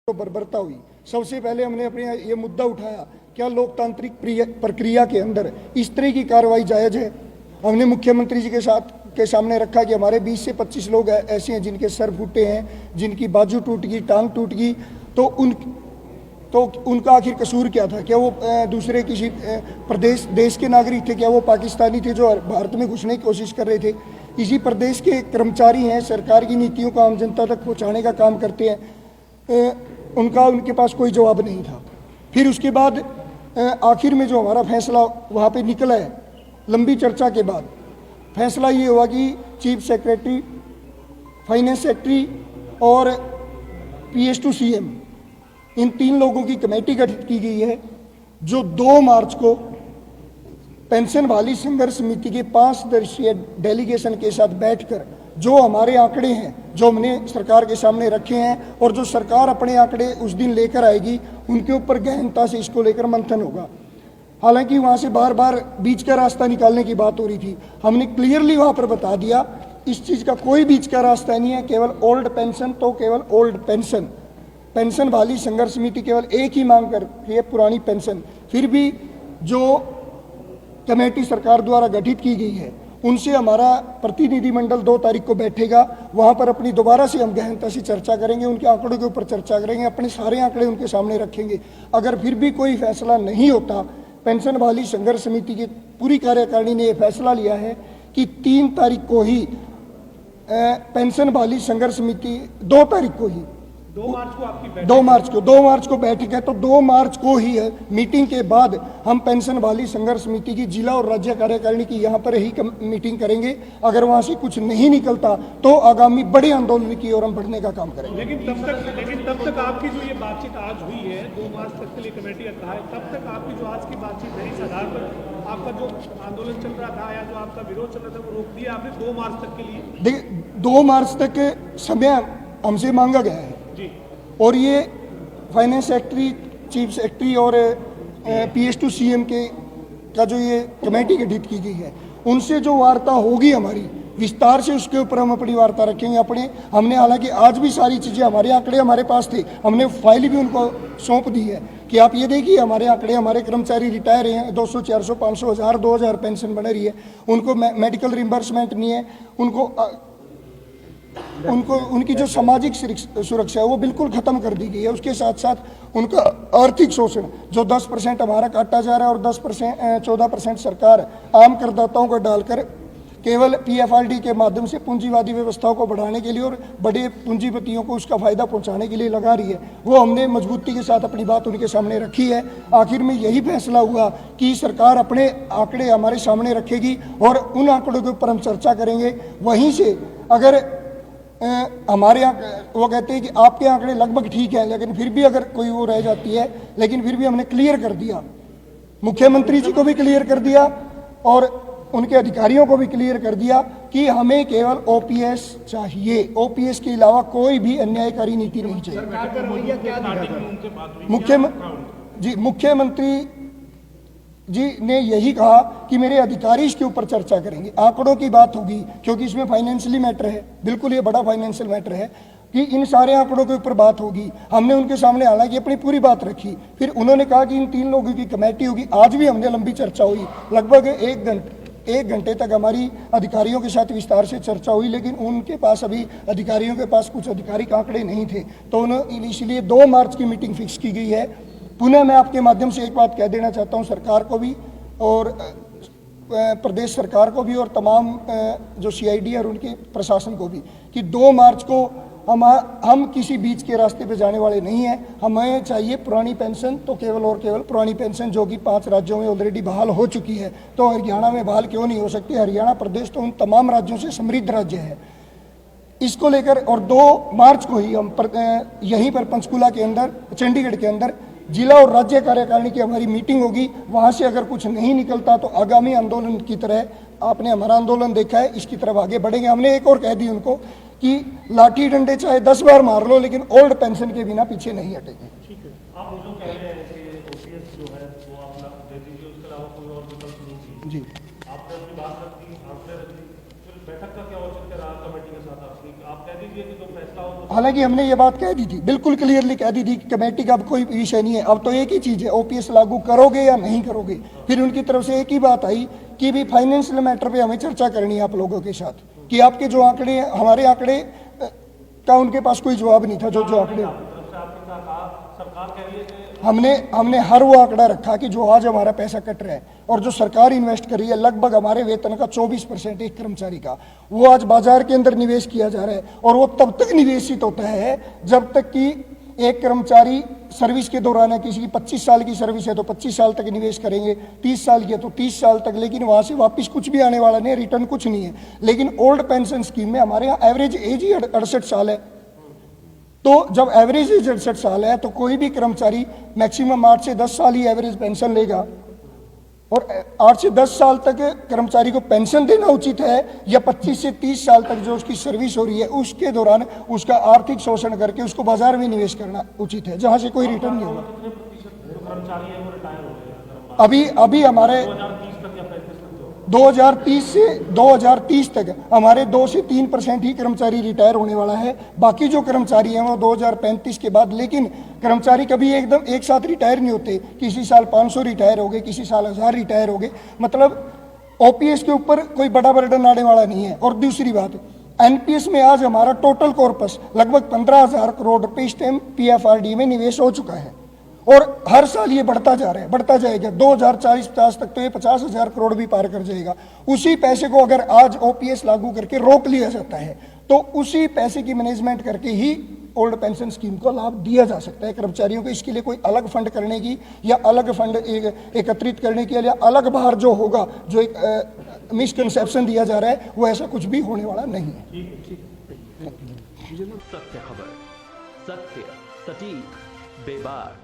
बर्बरता हुई। सबसे पहले हमने अपने ये मुद्दा उठाया, क्या लोकतांत्रिक प्रक्रिया के अंदर इस तरह की कार्रवाई जायज है। हमने मुख्यमंत्री जी के सामने रखा कि हमारे 20 से 25 लोग ऐसे हैं जिनके सर फूटे हैं, जिनकी बाजू टूट गई, टांग टूट गई, तो उनका आखिर कसूर क्या था? क्या वो दूसरे किसी देश के नागरिक थे? क्या वो पाकिस्तानी थे जो भारत में घुसने की कोशिश कर रहे थे? इसी प्रदेश के कर्मचारी हैं, सरकार की नीतियों को आम जनता तक पहुँचाने का काम करते हैं। उनके पास कोई जवाब नहीं था। फिर उसके बाद आखिर में जो हमारा फैसला वहाँ पे निकला है, लंबी चर्चा के बाद फैसला ये हुआ कि चीफ सेक्रेटरी, फाइनेंस सेक्रेटरी और PS to CM इन 3 लोगों की कमेटी गठित की गई है, जो 2 मार्च को पेंशन वाली संघर्ष समिति के 5 सदस्यीय डेलीगेशन के साथ बैठकर जो हमारे आंकड़े हैं, जो हमने सरकार के सामने रखे हैं और जो सरकार अपने आंकड़े उस दिन लेकर आएगी, उनके ऊपर गहनता से इसको लेकर मंथन होगा। हालांकि वहाँ से बार बार बीच का रास्ता निकालने की बात हो रही थी। हमने क्लियरली वहाँ पर बता दिया, इस चीज़ का कोई बीच का रास्ता नहीं है। केवल ओल्ड पेंशन तो केवल ओल्ड पेंशन। पेंशन वाली संघर्ष समिति केवल एक ही मांग कर रही है, पुरानी पेंशन। फिर भी जो कमेटी सरकार द्वारा गठित की गई है, उनसे हमारा प्रतिनिधिमंडल 2 तारीख को बैठेगा। वहाँ पर अपनी दोबारा से हम गहनता से चर्चा करेंगे, उनके आंकड़ों के ऊपर चर्चा करेंगे, अपने सारे आंकड़े उनके सामने रखेंगे। अगर फिर भी कोई फैसला नहीं होता, पेंशन वाली संघर्ष समिति की पूरी कार्यकारिणी ने यह फैसला लिया है कि 3 तारीख को ही पेंशन वाली संघर्ष समिति 2 तारीख को ही 2 मार्च को आपकी बैठक, 2 मार्च को बैठक है, तो 2 मार्च को ही है मीटिंग के बाद हम पेंशन वाली संघर्ष समिति की जिला और राज्य कार्यकारिणी की यहाँ पर ही मीटिंग करेंगे। अगर वहाँ से कुछ नहीं निकलता तो आगामी बड़े आंदोलन की ओर हम बढ़ने का काम करेंगे। लेकिन तब तक आपकी जो ये बातचीत आज हुई है, 2 मार्च तक के लिए कमेटी रखा है, तब तक आपकी जो आज की बातचीत है, इस आधार पर आपका जो आंदोलन चल रहा था या जो आपका विरोध चल रहा था, वो रोक दिया आपने 2 मार्च तक के लिए? देखिए, 2 मार्च तक समय हमसे मांगा गया है और ये फाइनेंस सेक्रेटरी, चीफ सेक्रेटरी और PS to CM का जो ये कमेटी गठित की गई है, उनसे जो वार्ता होगी हमारी विस्तार से, उसके ऊपर हम अपनी वार्ता रखेंगे। हमने हालांकि आज भी सारी चीज़ें, हमारे आंकड़े हमारे पास थे, हमने फाइल भी उनको सौंप दी है कि आप ये देखिए हमारे आंकड़े, हमारे कर्मचारी रिटायर हैं, 200, 400, 500, 1000, 2000 पेंशन बन रही है, उनको मेडिकल रिम्बर्समेंट नहीं है, उनको उनकी जो सामाजिक सुरक्षा है वो बिल्कुल खत्म कर दी गई है। उसके साथ साथ उनका आर्थिक शोषण जो 10% हमारा काटा जा रहा है और 14% सरकार आम करदाताओं को डालकर केवल PFRD के माध्यम से पूंजीवादी व्यवस्थाओं को बढ़ाने के लिए और बड़े पूंजीपतियों को उसका फायदा पहुंचाने के लिए लगा रही है, वो हमने मजबूती के साथ अपनी बात उनके सामने रखी है। आखिर में यही फैसला हुआ कि सरकार अपने आंकड़े हमारे सामने रखेगी और उन आंकड़ों के ऊपर हम चर्चा करेंगे। वहीं से अगर हमारे यहाँ वो कहते हैं कि आपके आंकड़े लगभग ठीक है, लेकिन फिर भी अगर कोई वो रह जाती है, लेकिन फिर भी हमने क्लियर कर दिया, मुख्यमंत्री जी को भी क्लियर कर दिया और उनके अधिकारियों को भी क्लियर कर दिया कि हमें केवल OPS चाहिए, OPS के अलावा कोई भी अन्यायकारी नीति नहीं चाहिए। मुख्यमंत्री जी ने यही कहा कि मेरे अधिकारी इसके ऊपर चर्चा करेंगे, आंकड़ों की बात होगी, क्योंकि इसमें फाइनेंशियली मैटर है, बिल्कुल ये बड़ा फाइनेंशियल मैटर है कि इन सारे आंकड़ों के ऊपर बात होगी। हमने उनके सामने हालांकि अपनी पूरी बात रखी, फिर उन्होंने कहा कि इन 3 लोगों की कमेटी होगी। आज भी हमने लंबी चर्चा हुई, लगभग 1 घंटे तक हमारी अधिकारियों के साथ विस्तार से चर्चा हुई, लेकिन उनके पास अभी अधिकारियों के पास कुछ आधिकारिक आंकड़े नहीं थे, तो उन्होंने इसलिए 2 मार्च की मीटिंग फिक्स की गई है। पुनः मैं आपके माध्यम से एक बात कह देना चाहता हूं सरकार को भी और प्रदेश सरकार को भी और तमाम जो CID और उनके प्रशासन को भी कि 2 मार्च को हम किसी बीच के रास्ते पे जाने वाले नहीं हैं। हमें चाहिए पुरानी पेंशन, तो केवल और केवल पुरानी पेंशन, जो कि 5 राज्यों में ऑलरेडी बहाल हो चुकी है, तो हरियाणा में बहाल क्यों नहीं हो सकती? हरियाणा प्रदेश तो उन तमाम राज्यों से समृद्ध राज्य है। इसको लेकर और 2 मार्च को ही हम यहीं पर पंचकुला के अंदर, चंडीगढ़ के अंदर जिला और राज्य कार्यकारिणी की हमारी मीटिंग होगी। वहां से अगर कुछ नहीं निकलता तो आगामी आंदोलन की तरह, आपने हमारा आंदोलन देखा है, इसकी तरफ आगे बढ़ेंगे। हमने एक और कह दी उनको कि लाठी डंडे चाहे 10 बार मार लो, लेकिन ओल्ड पेंशन के बिना पीछे नहीं हटेंगे। ठीक है, आप जो कह रहे हैं कि OPS जो है वो आप दे दीजिए, उसके अलावा कोई और विकल्प नहीं जी, आपने अपनी बात रख दी, आपने रख दी, फिर बैठक का क्या औचित्य रहा कमेटी के साथ आपकी? आप कह दीजिए कि जो फैसला हो तो हालांकि हमने ये बात कह दी थी, बिल्कुल क्लियरली कह दी थी कि कमेटी का अब कोई विषय नहीं है, अब तो एक ही चीज़ है, ओपीएस लागू करोगे या नहीं करोगे। फिर उनकी तरफ से एक ही बात आई कि भी फाइनेंशियल मैटर पे हमें चर्चा करनी है आप लोगों के साथ, कि आपके जो आंकड़े हैं, हमारे आंकड़े का उनके पास कोई जवाब नहीं था। जो आंकड़े तरफ से आपने कहा सरकार कह रही है कि हमने हर वो आंकड़ा रखा कि जो आज हमारा पैसा कट रहा है और जो सरकार इन्वेस्ट कर रही है, लगभग हमारे वेतन का 24% एक कर्मचारी का, वो आज बाजार के अंदर निवेश किया जा रहा है। और वो तब तक निवेशित होता है जब तक कि एक कर्मचारी सर्विस के दौरान है, किसी की 25 साल की सर्विस है तो 25 साल तक निवेश करेंगे, 30 साल की है तो 30 साल तक, लेकिन वहां से वापस कुछ भी आने वाला नहीं है, रिटर्न कुछ नहीं है। लेकिन ओल्ड पेंशन स्कीम में हमारे यहाँ एवरेज एज ही 68 साल है। तो जब एवरेज एज 68 साल है तो कोई भी कर्मचारी मैक्सिमम 8 से 10 साल ही एवरेज पेंशन लेगा। और 8 से 10 साल तक कर्मचारी को पेंशन देना उचित है या 25 से 30 साल तक जो उसकी सर्विस हो रही है उसके दौरान उसका आर्थिक शोषण करके उसको बाजार में निवेश करना उचित है, जहां से कोई रिटर्न नहीं होगा। कितने प्रतिशत जो कर्मचारी है वो रिटायर हो गए अभी हमारे 2030 तक या 35 तक जो 2030 से 2030 तक हमारे 2 से 3% ही कर्मचारी रिटायर होने वाला है। बाकी जो कर्मचारी हैं वो 2035 के बाद, लेकिन कर्मचारी कभी एकदम एक साथ रिटायर नहीं होते। किसी साल 500 रिटायर हो गए, किसी साल 1000 रिटायर हो गए। मतलब ओपीएस के ऊपर कोई बड़ा बर्डन आने वाला नहीं है। और दूसरी बात, एनपीएस में आज हमारा टोटल कॉर्पस लगभग 15,000 करोड़ रुपए इस टाइम पीएफआरडी में निवेश हो चुका है और हर साल ये बढ़ता जा रहा है, बढ़ता जाएगा। 2040-50 तक तो ये 50,000 करोड़ भी पार कर जाएगा। उसी पैसे को अगर आज ओपीएस लागू करके रोक लिया जाता है तो उसी पैसे की मैनेजमेंट करके ही ओल्ड पेंशन स्कीम को लाभ दिया जा सकता है कर्मचारियों को। इसके लिए कोई अलग फंड करने की या अलग फंड एकत्रित करने के लिए अलग बाहर जो होगा, जो एक मिसकंसेप्शन दिया जा रहा है, वो ऐसा कुछ भी होने वाला नहीं है। सत्य खबर, सत्य, सटीक, बेबाक।